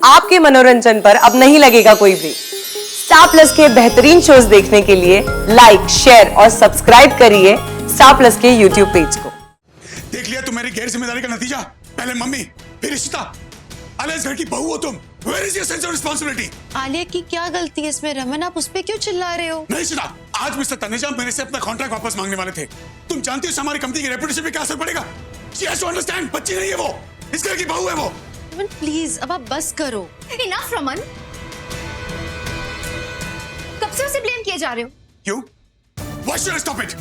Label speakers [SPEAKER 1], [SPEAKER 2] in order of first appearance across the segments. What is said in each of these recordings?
[SPEAKER 1] आपके मनोरंजन पर अब नहीं लगेगा कोई ब्रेक। स्टार प्लस के बेहतरीन शोज देखने के लिए लाइक, शेयर और सब्सक्राइब करिए स्टार प्लस के यूट्यूब पेज को।
[SPEAKER 2] देख लिया तुम्हारी गैर जिम्मेदारी का नतीजा। पहले मम्मी, फिर रिश्ता। आलिया इस घर की बहू हो तुम। Where is your sense of responsibility?
[SPEAKER 3] Alia की क्या गलती है इसमें रमन? आप उस पे क्यों चिल्ला रहे हो?
[SPEAKER 2] नहीं सुना। आज मिस्टर तनेजा मेरे से अपना कॉन्ट्रैक्ट वापस मांगने वाले थे। तुम जानती हो हमारी कंपनी की रेपुटेशन पे क्या असर पड़ेगा? She has to understand, बच्ची नहीं है वो, इस घर की बहू है वो।
[SPEAKER 3] रमन प्लीज अब आप बस करो।
[SPEAKER 4] Enough, रमन। कब से उसे ब्लेम किए जा रहे हो?
[SPEAKER 2] क्यों? Why should I stop it?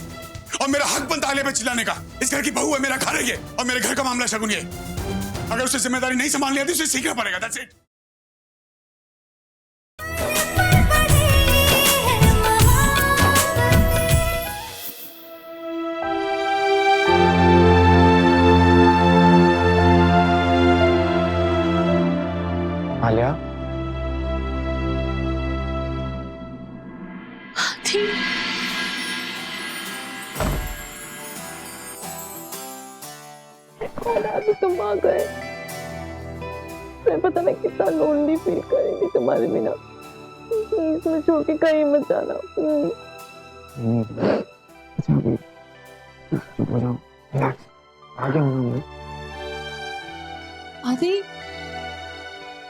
[SPEAKER 2] और मेरा हक बनता है आलिया पे चिल्लाने का। इस घर की बहू है, मेरा घर है ये, और मेरे घर का मामला शगुन ये। अगर उसे जिम्मेदारी नहीं संभालनी आती, उसे सीखना पड़ेगा। That's it.
[SPEAKER 5] आलिया,
[SPEAKER 6] अभी तुम आ गए, मैं पता नहीं कितना लोनली फील करेंगी तुम्हारे बिना। प्लीज मुझे छोड़ के कहीं मत जाना।
[SPEAKER 7] आदि,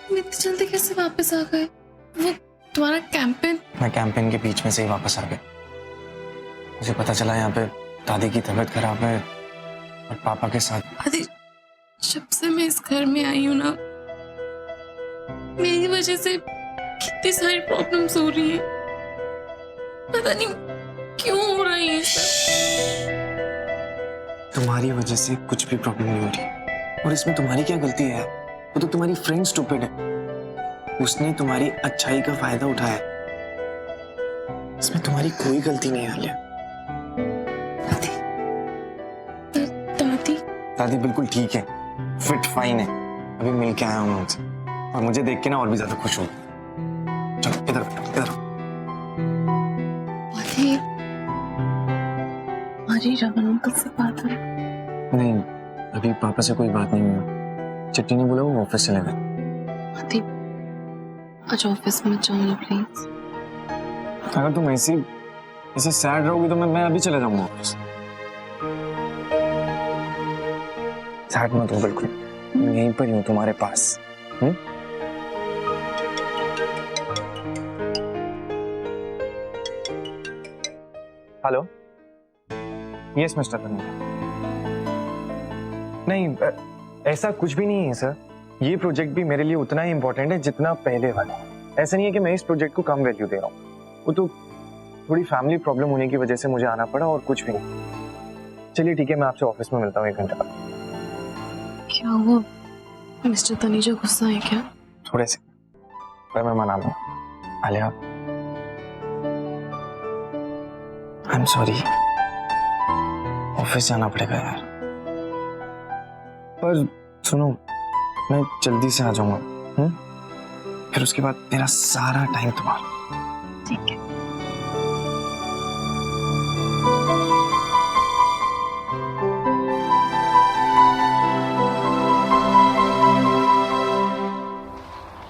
[SPEAKER 7] तुम इतनी जल्दी कैसे वापस आ गए? वो तुम्हारा कैंपेन?
[SPEAKER 5] मैं कैंपेन के बीच में से ही वापस आ गया। मुझे पता चला यहाँ पे दादी की तबीयत खराब है और पापा के साथ।
[SPEAKER 7] आदि, जब से मैं इस घर में आई हूँ ना, मेरी वजह से कितनी सारी प्रॉब्लम्स हो रही हैं। पता नहीं क्यों हो रही है सब।
[SPEAKER 5] तुम्हारी वजह से कुछ भी प्रॉब्लम नहीं हो रही, और इसमें तुम्हारी क्या गलती है? वो तो तुम्हारी फ्रेंड स्टूपिड है, उसने तुम्हारी अच्छाई का फायदा उठाया। इसमें तुम्हारी कोई गलती नहीं है आलिया।
[SPEAKER 7] दादी,
[SPEAKER 5] दादी बिल्कुल ठीक है, फिट फाइन है। अभी मिल के आया हूँ उनसे, और मुझे देख के ना और भी ज्यादा खुश हूँ। चलो इधर इधर।
[SPEAKER 7] आदि, हमारी रमन अंकल से बात हुई?
[SPEAKER 5] नहीं, अभी पापा से कोई बात नहीं हुई। चिट्टी ने बोला वो ऑफिस चले गए।
[SPEAKER 7] आदि, आज ऑफिस में जाओ ना प्लीज।
[SPEAKER 5] अगर तुम ऐसे सैड रहोगी तो मैं अभी चले जाऊंगा ऑफिस। सैड मत हो, बिल्कुल मैं यहीं पर ही हूँ तुम्हारे पास। Hello, yes mister Taneja. नहीं, ऐसा कुछ भी नहीं है सर। ये प्रोजेक्ट भी मेरे लिए उतना ही इम्पोर्टेंट है जितना पहले वाला। ऐसा नहीं है कि मैं इस प्रोजेक्ट को कम वैल्यू दे रहा हूँ। वो तो थोड़ी फैमिली प्रॉब्लम होने की वजह से मुझे आना पड़ा, और कुछ भी नहीं। चलिए ठीक है, मैं आपसे ऑफिस में मिलता हूँ 1 घंटे बाद।
[SPEAKER 7] क्या हुआ? मिस्टर तनेजा गुस्सा है क्या?
[SPEAKER 5] थोड़े से, पर मैं मना लूँ। Alia, I am sorry, office जाना पड़ेगा यार। पर सुनो, मैं जल्दी से आ जाऊंगा। फिर उसके बाद मेरा सारा टाइम तुम्हारा।
[SPEAKER 7] ठीक है।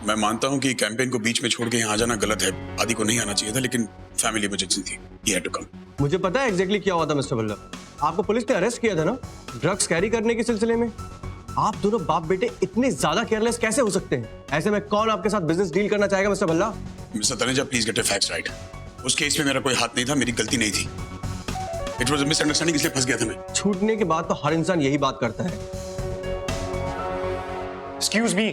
[SPEAKER 2] मैं मानता हूं कि कैंपेन को बीच में छोड़ के यहाँ आ जाना गलत है। आदि को नहीं आना चाहिए था, लेकिन फैमिली इमरजेंसी थी, ही हैड टू कम।
[SPEAKER 8] मुझे पता है एग्जैक्टली क्या हुआ था मिस्टर बल्लभ। आपको पुलिस ने अरेस्ट किया था ना, ड्रग्स कैरी करने के सिलसिले में। आप दोनों बाप बेटे इतने ज्यादा केयरलेस कैसे हो सकते हैं? ऐसे में कौन आपके साथ बिजनेस डील करना चाहेगा mister Bhalla?
[SPEAKER 2] Mister Taneja, please get your facts right. उस केस में मेरा कोई हाथ नहीं था, मेरी गलती नहीं थी। इट वाज अ मिसअंडरस्टैंडिंग, इसलिए फंस गया था मैं।
[SPEAKER 8] छूटने के बाद तो हर इंसान यही बात करता है।
[SPEAKER 5] एक्सक्यूज मी,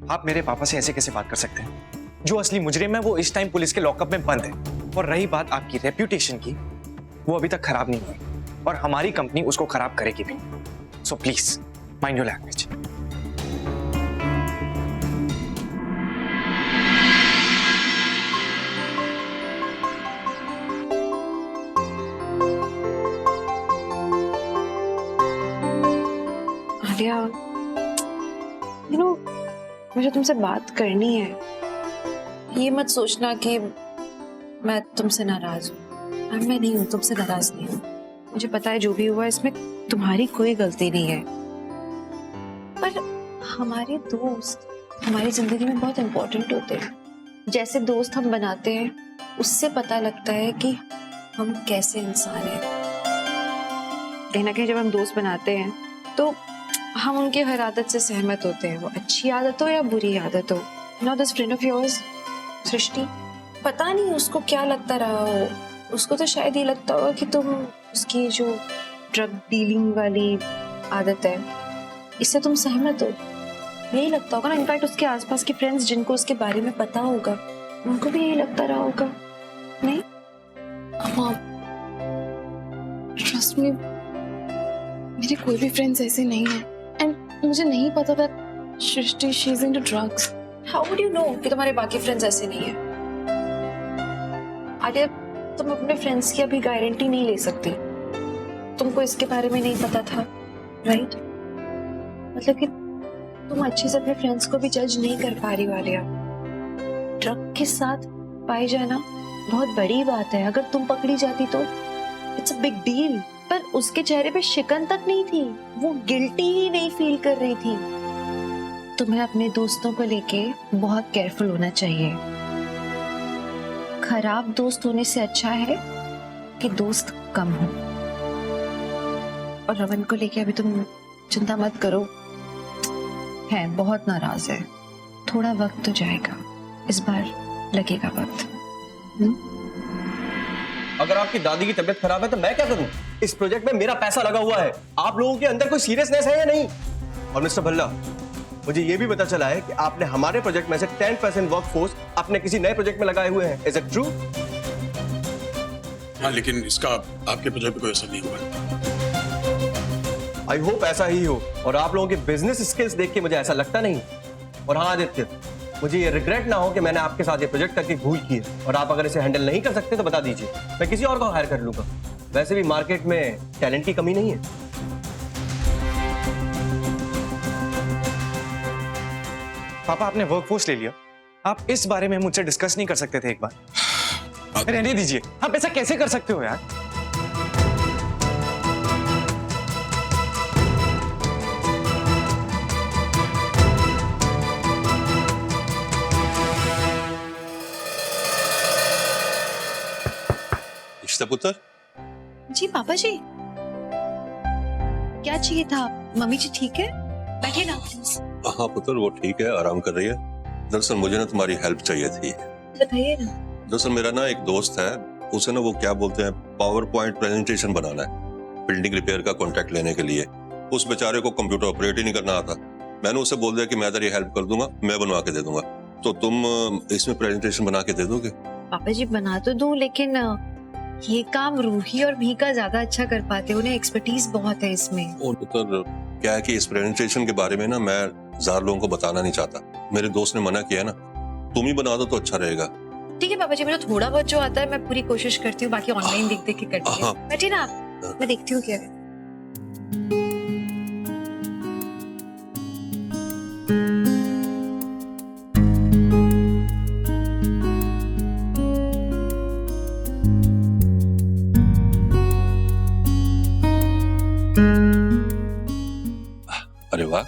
[SPEAKER 5] आप मेरे पापा से ऐसे कैसे बात कर सकते हैं? जो असली मुजरिम है वो इस टाइम पुलिस के लॉकअप में बंद है। और रही बात आपकी रेप्यूटेशन की, वो अभी तक खराब नहीं हुई, और हमारी कंपनी उसको खराब करेगी भी। So please mind your language.
[SPEAKER 3] Alia, मुझे तुमसे बात करनी है। ये मत सोचना कि मैं तुमसे नाराज हूँ। मैं नहीं हूँ, तुमसे नाराज नहीं हूँ। मुझे पता है जो भी हुआ इसमें तुम्हारी कोई गलती नहीं है। पर हमारे दोस्त हमारी जिंदगी में बहुत इम्पोर्टेंट होते हैं। जैसे दोस्त हम बनाते हैं उससे पता लगता है कि हम कैसे इंसान हैं। कहीं ना कहीं जब हम दोस्त बनाते हैं तो हम उनकी हर आदत से सहमत होते हैं, वो अच्छी आदत हो या बुरी आदत हो। No this friend of yours Srishti, पता नहीं उसको क्या लगता रहा हो, उसको तो शायद ये लगता होगा कि तुम उसकी जो ड्रग डीलिंग वाली आदत है इससे तुम सहमत हो, यही लगता होगा ना। इनफैक्ट उसके आसपास के फ्रेंड्स जिनको उसके बारे में पता होगा उनको भी यही लगता रहा होगा, नहीं?
[SPEAKER 7] हाँ, ट्रस्ट मी, मेरे कोई भी फ्रेंड्स ऐसे नहीं हैं एंड मुझे नहीं पता था Srishti she is into drugs.
[SPEAKER 3] How would you know कि तुम्हारे बाकी फ्रेंड्स ऐसे नहीं है? आर्या, तुम अपने फ्रेंड्स की अभी गारंटी नहीं ले सकती। तुमको इसके बारे में नहीं पता था, राइट? मतलब कि तुम अच्छे से अपने फ्रेंड्स को भी जज नहीं कर पा रही हो आलिया। ड्रग के साथ पाए जाना बहुत बड़ी बात है। अगर तुम पकड़ी जाती तो इट्स अ बिग डील। पर उसके चेहरे पे शिकन तक नहीं थी, वो गिल्टी ही नहीं फील कर रही थी। तुम्हें अपने दोस्तों को लेके बहुत केयरफुल होना चाहिए। खराब दोस्त होने से अच्छा है कि दोस्त कम हो। और रमन को लेके अभी तुम चिंता मत करो, है बहुत नाराज है, थोड़ा वक्त तो जाएगा, इस बार लगेगा वक्त।
[SPEAKER 8] अगर आपकी दादी की तबीयत खराब है तो मैं क्या करूं? इस प्रोजेक्ट में मेरा पैसा लगा हुआ है। आप लोगों के अंदर कोई सीरियसनेस है या नहीं? और मिस्टर भल्ला, मुझे ये भी पता चला है कि आपने हमारे प्रोजेक्ट में से 10% वर्कफोर्स अपने किसी नए प्रोजेक्ट में लगाए हुए हैं। Is it true?
[SPEAKER 2] हाँ, लेकिन इसका आपके प्रोजेक्ट पे कोई असर नहीं हुआ।
[SPEAKER 8] आई होप ऐसा ही हो। और आप लोगों के बिजनेस स्किल्स देख के मुझे ऐसा लगता नहीं। और हाँ आदित्य, मुझे ये रिग्रेट ना हो कि मैंने आपके साथ ये प्रोजेक्ट करके भूल की है। और आप अगर इसे हैंडल नहीं कर सकते तो बता दीजिए, मैं किसी और को हायर कर लूंगा। वैसे भी मार्केट में टैलेंट की कमी नहीं है।
[SPEAKER 5] पापा, आपने वर्कफोर्स ले लिया, आप इस बारे में मुझसे डिस्कस नहीं कर सकते थे एक बार? रहने दीजिए, आप ऐसा कैसे कर सकते हो यार?
[SPEAKER 9] पुत्र
[SPEAKER 3] जी पापा जी, क्या चाहिए था? मम्मी जी ठीक है? बैठिए ना।
[SPEAKER 9] हाँ पुत्र, वो ठीक है, आराम कर रही है। दरअसल मुझे ना तुम्हारी हेल्प चाहिए थी।
[SPEAKER 3] बताइए ना।
[SPEAKER 9] दरअसल मेरा ना एक दोस्त है, उसे ना वो क्या बोलते हैं, पावर पॉइंट प्रेजेंटेशन बनाना है बिल्डिंग रिपेयर का कॉन्ट्रैक्ट लेने के लिए। उस बेचारे को कंप्यूटर ऑपरेट ही नहीं करना आता। मैंने उसे बोल दिया कि मैं तेरी हेल्प कर दूंगा, मैं बनवा के दे दूंगा, तो तुम इसमें प्रेजेंटेशन बना के दे दोगे?
[SPEAKER 3] पापा जी बना तो दूं, लेकिन ये काम रूही और भीका ज्यादा अच्छा कर पाते, उन्हें एक्सपर्टीज बहुत है इसमें।
[SPEAKER 9] और पुत्र क्या है कि इस प्रेजेंटेशन के बारे में ना मैं ज्यादा लोगों को बताना नहीं चाहता। मेरे दोस्त ने मना किया ना, तुम ही बना दो तो अच्छा रहेगा।
[SPEAKER 3] ठीक है पापा जी, मुझे थोड़ा बहुत जो आता है मैं पूरी कोशिश करती हूँ, बाकी ऑनलाइन देख देख के करती हूँ। बैठिए ना आप, मैं देखती हूँ क्या है।
[SPEAKER 9] अरे वाह,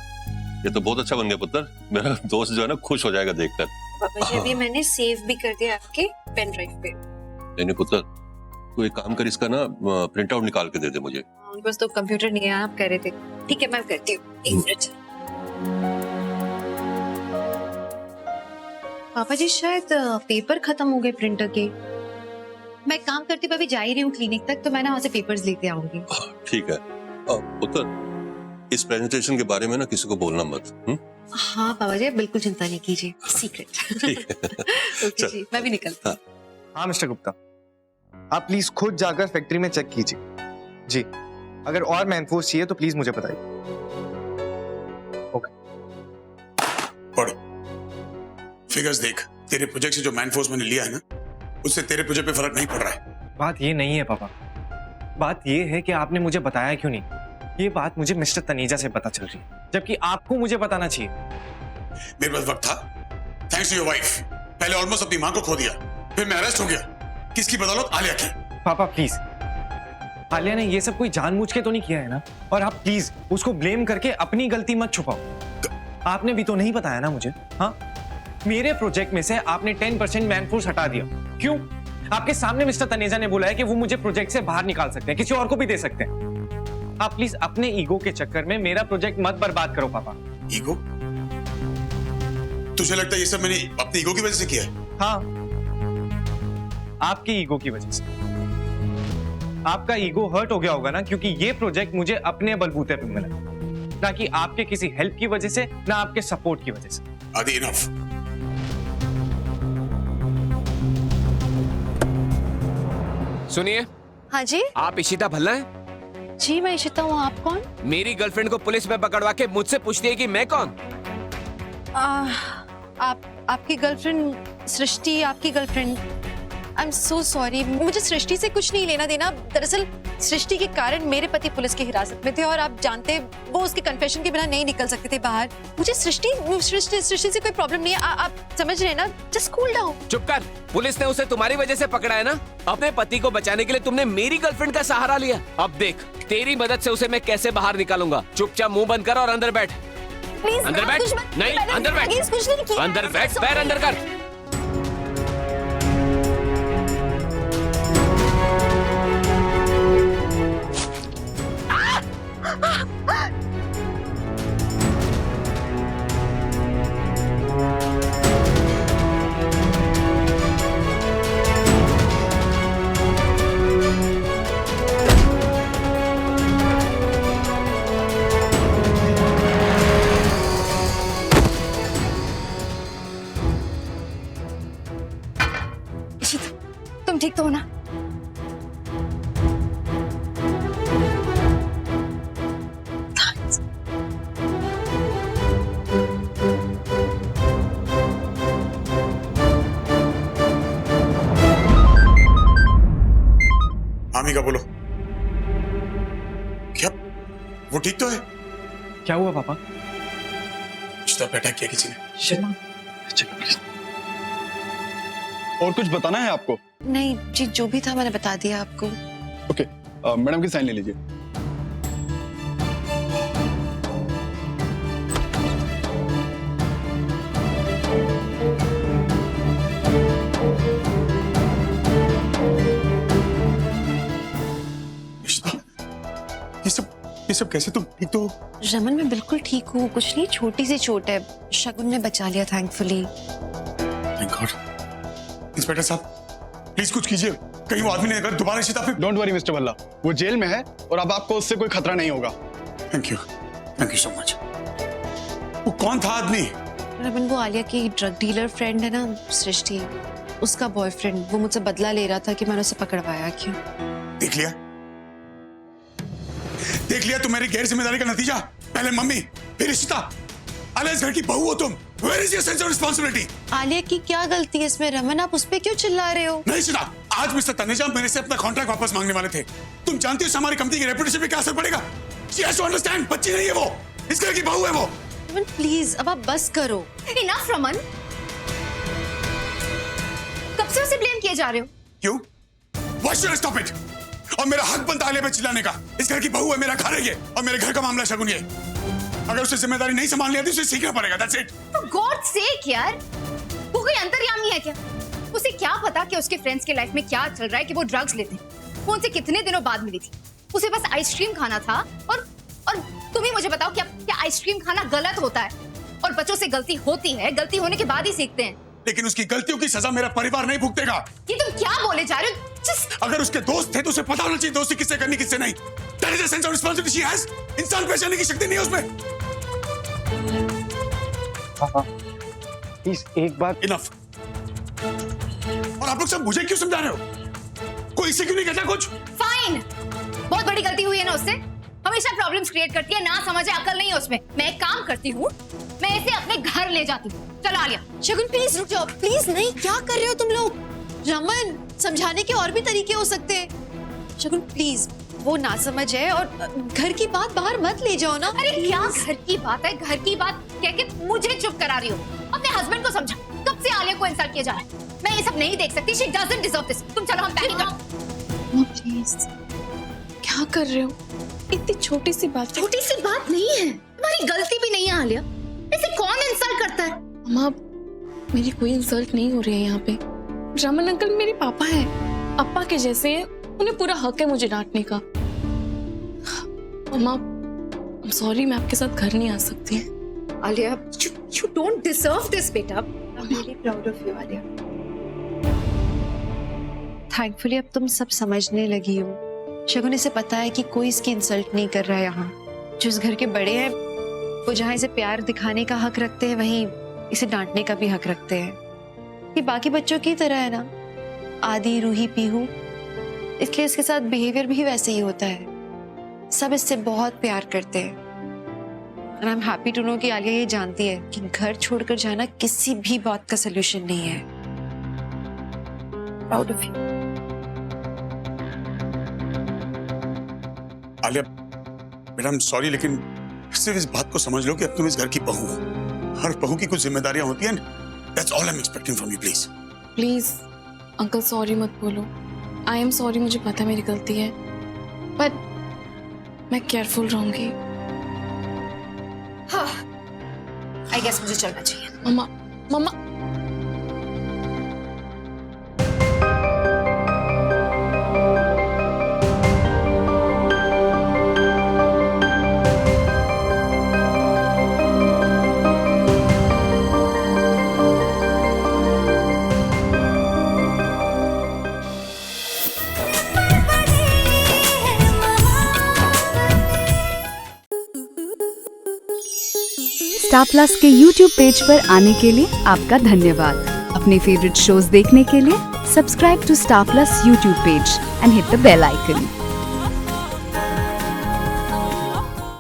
[SPEAKER 9] ये तो बहुत अच्छा बन गया पुत्र। मेरा दोस्त जो है ना खुश हो जाएगा देखकर।
[SPEAKER 3] पापा जी अभी मैंने सेव भी कर दिया आपके पेन ड्राइव पे।
[SPEAKER 9] नहीं पुत्र, तू एक काम कर, इसका ना प्रिंट आउट निकाल के दे दे मुझे।
[SPEAKER 3] उनके पास तो कंप्यूटर नहीं है, आप कह रहे थे। ठीक है मैं करती हूँ, एक मिनट। पापा जी शायद पेपर खत्म हो गए प्रिंटर के। मैं काम करती हुए अभी जा ही रही हूँ क्लिनिक तक, तो मैं ना वहाँ से पेपर्स लेते आऊंगी।
[SPEAKER 9] ठीक है पुत्र, इस प्रेजेंटेशन के बारे में ना किसी को बोलना मत।
[SPEAKER 3] हाँ पापा जी बिल्कुल चिंता नहीं कीजिए, सीक्रेट। ओके जी, मैं भी निकलती हूँ।
[SPEAKER 5] हाँ मिस्टर गुप्ता, आप प्लीज खुद जाकर फैक्ट्री में चेक कीजिए जी। अगर और मैनफोर्स चाहिए तो प्लीज मुझे बताइए। ओके।
[SPEAKER 2] पढ़, फिगर्स देख। तेरे प्रोजेक्ट से जो मैनफोर्स मैंने लिया है ना, उससे तेरे प्रोजेक्ट पे फर्क नहीं पड़ रहा है।
[SPEAKER 5] बात ये नहीं है पापा, बात ये है कि आपने मुझे बताया क्यों नहीं। ये बात मुझे मिस्टर तनीजा से पता चल रही है, जबकि आपको मुझे बताना चाहिए।
[SPEAKER 2] मेरे पास वक्त था, थैंक्स टू योर वाइफ। पहले ऑलमोस्ट अपनी मां को खो दिया, फिर मैं अरेस्ट हो गया। किसकी बदौलत? आलिया की।
[SPEAKER 5] पापा प्लीज, आलिया ने ये सब कोई जानबूझ के तो नहीं किया है ना? और आप प्लीज उसको ब्लेम करके अपनी गलती मत छुपाओ। आपने भी तो नहीं बताया ना मुझे। हाँ, मेरे प्रोजेक्ट में से आपने 10% मैनफोर्स हटा दिया। क्यों? आपके सामने मिस्टर तनेजा ने बोला है कि वो मुझे प्रोजेक्ट से बाहर निकाल सकते हैं, किसी और को भी दे सकते हैं। आप प्लीज अपने ईगो के चक्कर में मेरा प्रोजेक्ट मत बर्बाद करो पापा।
[SPEAKER 2] ईगो? तुझे लगता है ये सब मैंने अपनी ईगो की वजह से किया है?
[SPEAKER 5] हाँ, आपकी ईगो की वजह से। आपका ईगो हर्ट हो गया होगा ना, क्योंकि ये प्रोजेक्ट मुझे अपने बलबूते पे मिला, ना कि आपके किसी हेल्प की वजह से, ना आपके सपोर्ट की वजह से।
[SPEAKER 2] आदि इनफ।
[SPEAKER 10] सुनिए।
[SPEAKER 3] हाँ जी।
[SPEAKER 10] आप इशिता भल्ला हैं?
[SPEAKER 3] जी मैं इशिता हूँ, आप कौन?
[SPEAKER 10] मेरी गर्लफ्रेंड को पुलिस में पकड़वा के मुझसे पूछती है कि मैं कौन?
[SPEAKER 3] आपकी गर्लफ्रेंड सृष्टि, आपकी girlfriend. I am so sorry, मुझे सृष्टि से कुछ नहीं लेना देना। दरअसल सृष्टि के कारण मेरे पति पुलिस की हिरासत में थे और आप जानते वो उसके कन्फेशन के बिना नहीं निकल सकते थे बाहर। मुझे सृष्टि से कोई प्रॉब्लम नहीं है, आप समझ रहे हैं ना? Just cool down.
[SPEAKER 10] चुप कर। पुलिस ने उसे तुम्हारी वजह से पकड़ा है ना? अपने पति को बचाने के लिए तुमने मेरी गर्लफ्रेंड का सहारा लिया। अब देख, तेरी मदद से उसे मैं कैसे बाहर निकालूंगा। चुपचाप मुंह बंद कर और अंदर बैठ।
[SPEAKER 3] प्लीज
[SPEAKER 10] अंदर बैठ। नहीं, अंदर बैठ। अंदर बैठ, पैर अंदर कर।
[SPEAKER 4] तुम ठीक तो हो ना?
[SPEAKER 2] आमी का बोलो। क्या वो ठीक तो है?
[SPEAKER 5] क्या हुआ पापा?
[SPEAKER 2] अटैक किया किसी ने?
[SPEAKER 11] और कुछ बताना है आपको?
[SPEAKER 3] नहीं जी, जो भी था मैंने बता दिया आपको।
[SPEAKER 11] ओके, मैडम की साइन ले लीजिए।
[SPEAKER 2] ये सब कैसे? तुम ठीक तो?
[SPEAKER 3] रमन मैं बिल्कुल ठीक हूँ, कुछ नहीं, छोटी सी चोट है। शगुन ने बचा लिया थैंकफुली।
[SPEAKER 2] Thank God. इंस्पेक्टर साहब प्लीज कुछ कीजिए, कहीं वो आदमी ने अगर दोबारा इशिता पे।
[SPEAKER 11] डोंट वरी मिस्टर भल्ला, वो जेल में है और अब आपको उससे कोई खतरा नहीं होगा।
[SPEAKER 2] Thank you so much. वो कौन था आदमी?
[SPEAKER 3] रमन वो आलिया की ड्रग डीलर फ्रेंड है ना, सृष्टि, उसका बॉयफ्रेंड। वो मुझसे बदला ले रहा था कि मैंने उसे पकड़वाया। क्यों?
[SPEAKER 2] देख लिया तुम्हारी गैर जिम्मेदारी का नतीजा। पहले मम्मी, फिर इशिता। आलिया इस घर की बहू हो तुम। Where is your sense of responsibility?
[SPEAKER 3] Alia की क्या गलती है इसमें रमन? आप उस पे क्यों चिल्ला रहे हो?
[SPEAKER 2] नहीं इशिता, आज मिस्टर तनेजा मेरे से अपना कॉन्ट्रैक्ट वापस मांगने वाले थे। तुम जानती हो हमारी कंपनी की रेपुटेशन पे क्या असर पड़ेगा? She has to understand, बच्ची नहीं है वो, इस घर की बहू है वो।
[SPEAKER 3] रमन प्लीज अब आप बस करो।
[SPEAKER 4] इनफ रमन, कब से उसे ब्लेम किए जा रहे हो?
[SPEAKER 2] क्यों? Why should I stop it? और मेरा हक बनता आलिया पे चिल्लाने का। इस घर की बहू है, मेरा घर है ये, और मेरे घर का मामला शगुन ये। अगर उसे जिम्मेदारी नहीं संभालनी आती उसे सीखना पड़ेगा। That's it.
[SPEAKER 4] For God's sake यार, वो कोई अंतर्यामी है क्या? उसे क्या पता कि उसके फ्रेंड्स के लाइफ में क्या चल रहा है कि वो ड्रग्स लेते हैं। वो उनसे कितने दिनों बाद मिली थी, उसे बस आइसक्रीम खाना था। और तुम ही मुझे बताओ, क्या आइसक्रीम खाना गलत होता है? और बच्चों से गलती होती है, गलती होने के बाद ही सीखते हैं।
[SPEAKER 2] लेकिन उसकी गलतियों की सजा मेरा परिवार नहीं भुगतेगा।
[SPEAKER 4] ये तुम क्या बोले जा रहे हो?
[SPEAKER 2] अगर उसके दोस्त थे तो उसे पता होना चाहिए दोस्ती किससे करनी किससे नहीं। That is a sense of responsibility she has. इंसान पहचानने की शक्ति नहीं है उसमें।
[SPEAKER 5] पापा प्लीज एक बार।
[SPEAKER 2] इनफ। और आप लोग सब मुझे क्यों समझा रहे हो? कोई इससे क्यों नहीं कहता कुछ?
[SPEAKER 4] फाइन, बहुत बड़ी गलती हुई है ना उससे। हमेशा प्रॉब्लम्स क्रिएट करती है, ना समझे, अकल नहीं है उसमें। मैं एक काम करती हूँ, मैं इसे अपने घर ले जाती हूँ। चलो आलिया।
[SPEAKER 3] शगुन प्लीज रुक जाओ, प्लीज। नहीं, क्या कर रहे हो तुम लोग? रमन, समझाने के और भी तरीके हो सकते हैं। शगुन प्लीज, वो ना समझ है और घर की बात बाहर मत ले जाओ ना।
[SPEAKER 4] अरे क्या घर की बात है? घर की बात कह के मुझे चुप करा रही हो। अपने हस्बैंड को समझा, कब से आलिया को इंसल्ट किया जा रहा है। मैं ये सब नहीं देख सकती। She doesn't deserve this. तुम चलो, हम पैकिंग करते हैं।
[SPEAKER 3] प्लीज,
[SPEAKER 7] क्या कर रहे हो? इतनी छोटी सी बात।
[SPEAKER 4] छोटी सी बात नहीं है, तुम्हारी गलती भी नहीं है आलिया। ऐसे कौन इंसल्ट करता है?
[SPEAKER 7] माँ, मेरी कोई इंसल्ट नहीं हो रही है यहाँ पे। रमन अंकल मेरे पापा हैं, अप्पा के जैसे हैं, उन्हें पूरा हक है मुझे डांटने का। माँ, I'm sorry, मैं आपके साथ घर नहीं आ सकती।
[SPEAKER 4] Alia, you don't deserve this, बेटा।
[SPEAKER 3] I'm really proud of you, Alia. Thankfully अब तुम सब समझने लगी हो। शगुन इसे पता है कि कोई इसकी इंसल्ट नहीं कर रहा है यहाँ। जो इस घर के बड़े हैं वो जहाँ इसे प्यार दिखाने का हक रखते हैं, वहीं इसे डांटने का भी हक रखते हैं। ये बाकी बच्चों की तरह है ना, आदि, रूही, पीहू, इसलिए इसके साथ बिहेवियर भी वैसे ही होता है। सब इससे बहुत प्यार करते हैं। And I'm happy to know कि आलिया ये जानती है कि घर छोड़कर जाना किसी भी बात का सलूशन नहीं है। Proud of you.
[SPEAKER 2] आलिया, बेटा, I'm sorry, लेकिन सिर्फ इस बात को समझ लो कि अब तुम इस घर की बहू हो। हर बहू की कुछ जिम्मेदारियां होती हैं। That's all I'm expecting from you, please.
[SPEAKER 7] Please uncle sorry मत बोलो। आई एम सॉरी, मुझे पता है मेरी गलती है, पर मैं केयरफुल रहूंगी।
[SPEAKER 4] हाँ, I guess मुझे चलना चाहिए।
[SPEAKER 7] मम्मा, मम्मा,
[SPEAKER 12] स्टार प्लस के YouTube पेज पर आने के लिए आपका धन्यवाद। अपने फेवरेट शोज देखने के लिए subscribe to star plus YouTube page and hit the bell icon.